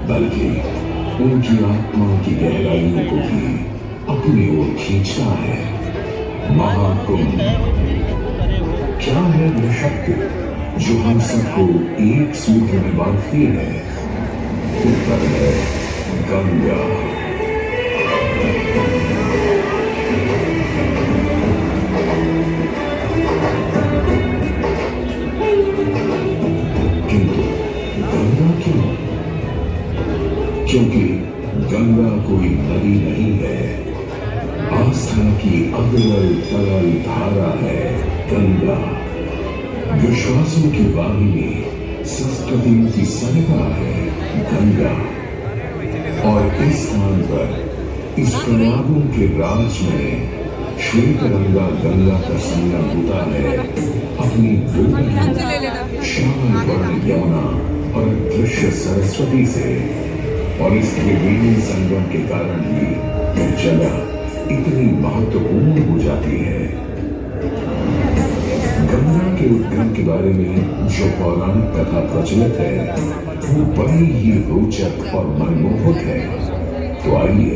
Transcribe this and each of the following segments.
बल्कि उनकी आत्मा की गहराइयों को भी अपनी ओर खींचता है। महाकुंभ क्या है वह शक्ति जो हम सबको एक सूत्र में बांधती है? उत्तर है गंगा। किंतु गंगा क्यों? क्योंकि गंगा कोई नदी नहीं है, आस्था की अविरल तरल धारा है गंगा। विश्वासों की वाहिनी, संस्कृतियों की सरिता है गंगा। और इस स्थान पर, इस प्रयागों के राज में श्वेत रंगा गंगा का संगम होता है अपनी दो श्याम वर्ण यमुना और दृश्य सरस्वती से। और इस त्रिवेणी संगम के कारण ही यह जगह इतनी महत्वपूर्ण हो जाती है। गंगा के उद्गम के बारे में जो पौराणिक कथा प्रचलित है वो बड़ी ही रोचक और मनमोहक है। तो आइए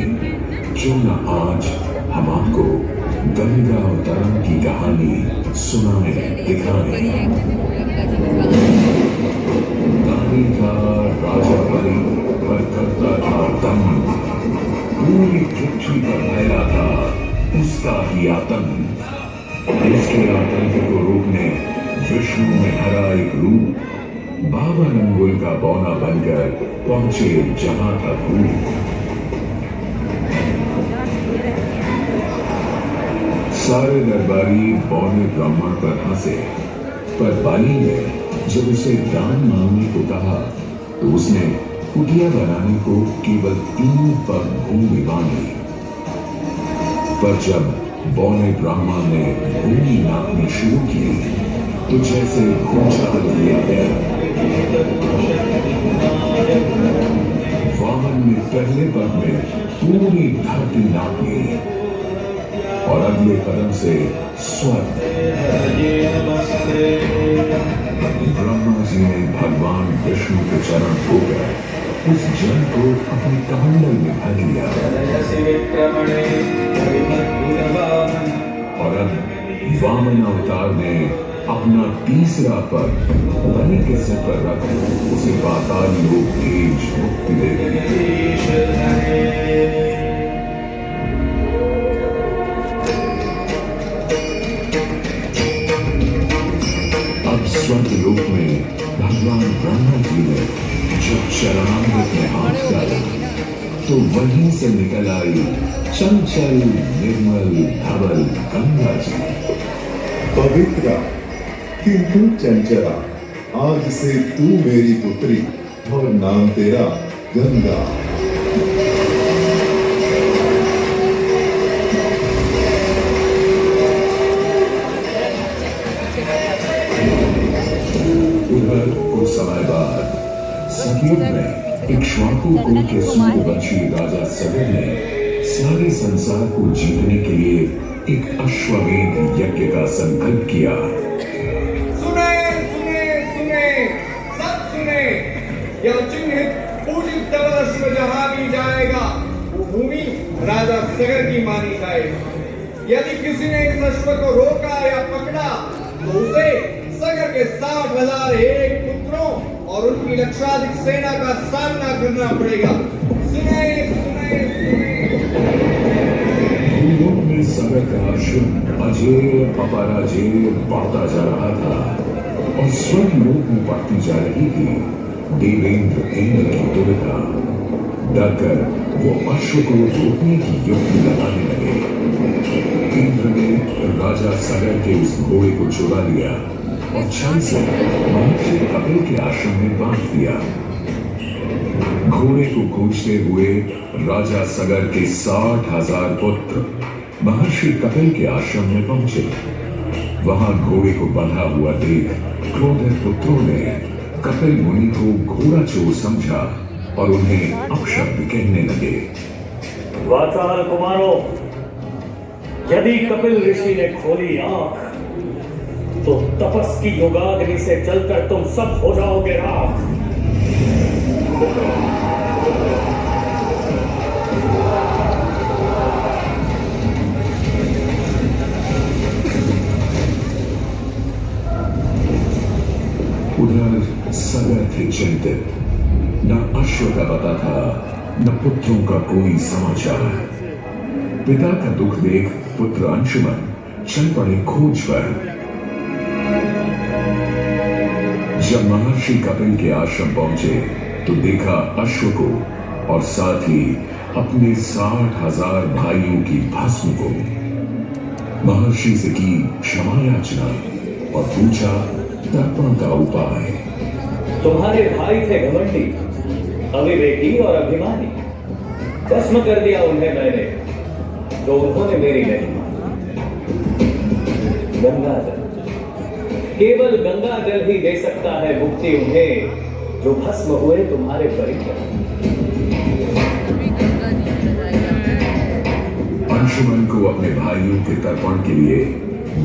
क्यों न आज हम आपको गंगा अवतरण की कहानी सुनाए दिखाएं। नारी का राजा बलि पर करता था दम, पूरी पृथ्वी पर फैला था उसका ही आतंक। उसके आतंक को रोकने विष्णु ने हरा एक रूप, 52 अंगुल का बौना बनकर पहुंचे जहां था भूत। सारे दरबारी बौने ब्राह्मण पर हंसे, पर बाली ने जब उसे दान मांगने को कहा तो उसने कुटिया बनाने को केवल 3 पग भूमि मांगी। पर जब बौने ब्राह्मण ने भूमि नापनी शुरू की तो जैसे भूचाल दिया गया। वामन ने पहले पग में पूरी धरती नाप ली और अगले कदम से स्वर्ग। ब्रह्मा जी ने भगवान विष्णु के चरण धोकर उस जल को अपने कमंडल में भर लिया। और अब वामन अवतार ने अपना तीसरा पग बलि के सिर पर रख उसे पाताल लोक भेज मुक्ति दे दी। अब स्वर्ग लोक में भगवान ब्रह्मा जी ने जब चरणामृत में हाथ डाला तो वहीं से निकल आई चंचल निर्मल धवल गंगा जी। पवित्र किंतु चंचला, आज से तू मेरी पुत्री और नाम तेरा गंगा। उधर कुछ समय बाद सतयुग में इक्ष्वाकु कुल के सूर्यवंशी राजा सगर ने सारे संसार को जीतने के लिए एक अश्वमेध यज्ञ का संकल्प किया। सुने सुने सुने सब सुने, यह चिन्हित पूजित तल अश्व जहां भी जाएगा वो भूमि राजा सगर की मानी जाएगी। यदि किसी ने इस अश्व को रोका या पकड़ा तो उसे सगर के 60,000 एक पुत्रों और उनकी लक्षाधिक सेना का सामना करना पड़ेगा। सुने सुने सुने। भूलोक में सगर का अश्व अजेय अपराजेय बढ़ता जा रहा था और स्वर्ग लोक में बढ़ती जा रही थी देवेंद्र इंद्र की दुर्गा। डरकर वो अश्व को रोकने की युक्ति लगाने लगे। इंद्र ने राजा सगर के उस घोड़े को चुरा लिया और छल से महर्षि कपिल के आश्रम में बांध दिया। घोड़े को खोजते हुए राजा सगर के 60,000 पुत्र महर्षि कपिल के आश्रम में पहुंचे। वहां घोड़े को बंधा हुआ देख क्रोधित पुत्रों ने कपिल मुनि को घोड़ा चोर समझा और उन्हें अपशब्द कहने लगे। वाताल कुमारों, यदि कपिल ऋषि ने खोली आंख तो तपस की योगाग्नि से जलकर तुम सब हो जाओगे राख। चिंतित। न अश्व का पता था, न पुत्रों का कोई समाचार। पिता का दुख देख पुत्र अंशुमन चल पड़े खोज पर। जब महर्षि कपिल के आश्रम पहुंचे तो देखा अश्व को और साथ ही अपने 60,000 भाइयों की भस्म को। महर्षि से की क्षमा याचना और पूछा तर्पण का उपाय। तुम्हारे भाई थे घमंडी, अविवेकी और अभिमानी। भस्म कर दिया उन्हें मैंने, तो उन्होंने मेरी नहीं मानी। गंगा जल, केवल गंगा जल ही दे सकता है मुक्ति उन्हें जो भस्म हुए तुम्हारे परिकर। अंशुमन को अपने भाइयों के तर्पण के लिए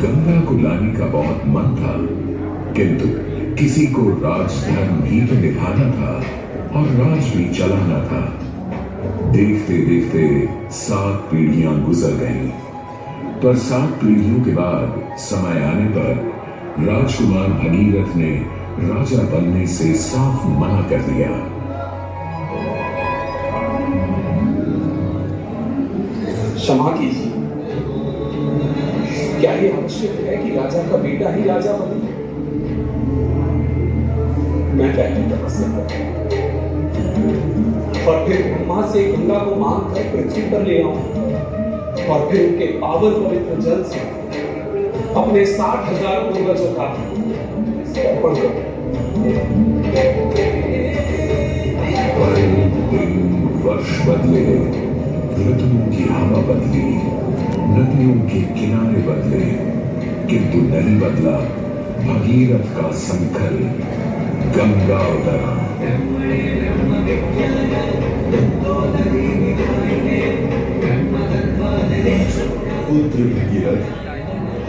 गंगा को लाने का बहुत मन था, किंतु किसी को राजधर्म भी तो निभाना था और राज भी चलाना था। देखते देखते 7 पीढ़ियां गुजर गईं, पर 7 पीढ़ियों के बाद समय आने पर राजकुमार भगीरथ ने राजा बनने से साफ मना कर दिया। क्षमा कीजिए, क्या ये आवश्यक है कि राजा का बेटा ही राजा बने? मैं पहले तपस्या करूं और फिर ब्रह्मा से गंगा को मांग कर पृथ्वी पर ले आऊं और फिर उनके पावन पवित्र जल से अपने 60,000 पूर्वजों का समर्पण करूं। वर्ष बदले, ऋतुओं की हवा बदली, नदियों के किनारे बदले, किंतु नहीं बदला भगीरथ का संकल्प, गंगा उतरा। पुत्र भगीरथ,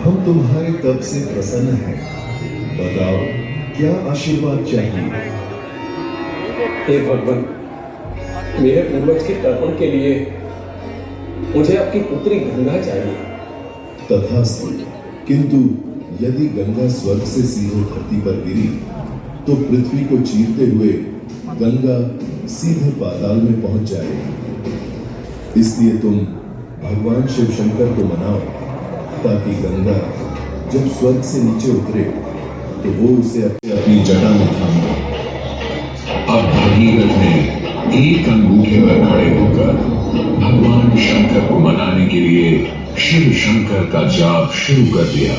हम तुम्हारे तप से प्रसन्न हैं। बताओ क्या आशीर्वाद चाहिए? हे भगवान, मेरे पूर्वज के तर्पण के लिए मुझे आपकी पुत्री गंगा चाहिए। तथास्तु, किंतु यदि गंगा स्वर्ग से सीधे धरती पर गिरी तो पृथ्वी को चीरते हुए गंगा सीधे पाताल में पहुंच जाएगी। इसलिए तुम भगवान शिव शंकर को मनाओ ताकि गंगा जब स्वर्ग से नीचे उतरे तो वो उसे अपनी जटा में थाम ले। अब भगीरथ ने एक अंगूठे पर खड़े होकर भगवान शंकर को मनाने के लिए शिव शंकर का जाप शुरू कर दिया।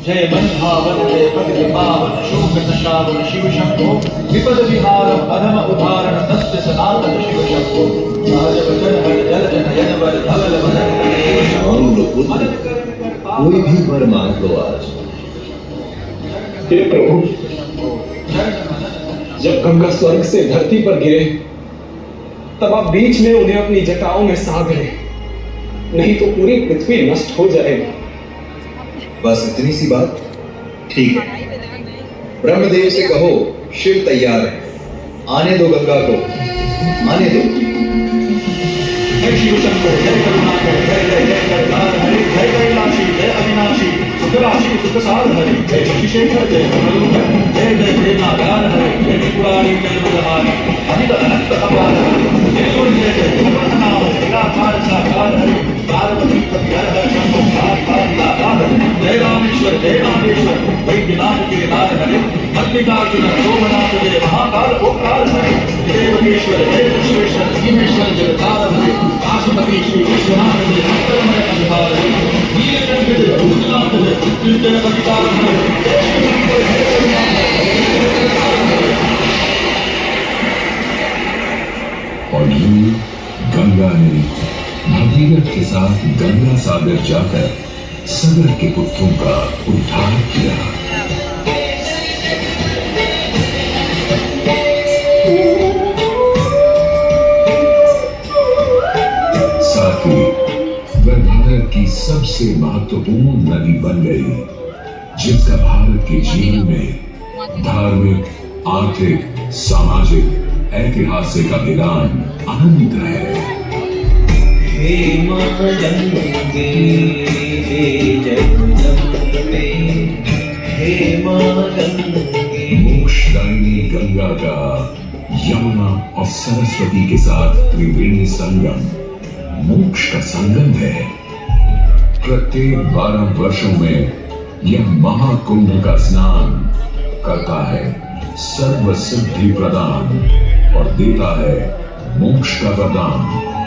जय बंधावन जय पद पावन शोक नशावन शिव शंभो विपद विहार अधम उदाहरण सत्य सनातन शिव शंभो राज वचन हर जल जन यन वर धवल वदन कोई भी वर मांग लो आज। हे प्रभु, जब गंगा स्वर्ग से धरती पर गिरे तब आप बीच में उन्हें अपनी जटाओं में साध लें, नहीं तो पूरी पृथ्वी नष्ट हो जाएगी। बस इतनी सी बात? ठीक है, ब्रह्मदेव से कहो शिव तैयार है, आने दो गंगा को, आने दो। जय शिव शंभो जय करुणाकर जय जय जय करतार हरि जय कैलाशी जय अविनाशी सुख राशि सुख सार हरि जय शशिशेखर जय कमलोकर जय जय जय नागार हरि जय त्रिपुरारी जय बलहारी अनित अनंत अपार जय जय जय भगवत नाम निराकार साकार हरि पार्वती पति हर हर शंभो जय रामेश्वर वैद्यनाथ के नार हरे मल्लिकार्जुन सोमनाथ जय महाकाल ओंकार हरे जय योगेश्वर जय विश्वेश्वर भीमेश्वर जगतार हरे काशीपति श्री विश्वनाथ जय शंकरमय अवतार हरे नीलकंठ जय भूतनाथ जय मृत्युंजय पतितार हरे और यूं गंगा ने भगीरथ के साथ गंगा सागर जाकर सगर के पुत्रों का उद्धार किया। साथ ही वह भारत की सबसे महत्वपूर्ण नदी बन गई, जिसका भारत के जीवन में धार्मिक, आर्थिक, सामाजिक, ऐतिहासिक अभिदान अनंत है। हे मां गंगे जगदम्बे, हे मां गंगे मोक्ष मोक्षदायिनी गंगा का यमुना और सरस्वती के साथ त्रिवेणी संगम मोक्ष का संगम है। प्रत्येक 12 वर्षों में यह महाकुंभ का स्नान करता है सर्व सिद्धि प्रदान और देता है मोक्ष का वरदान।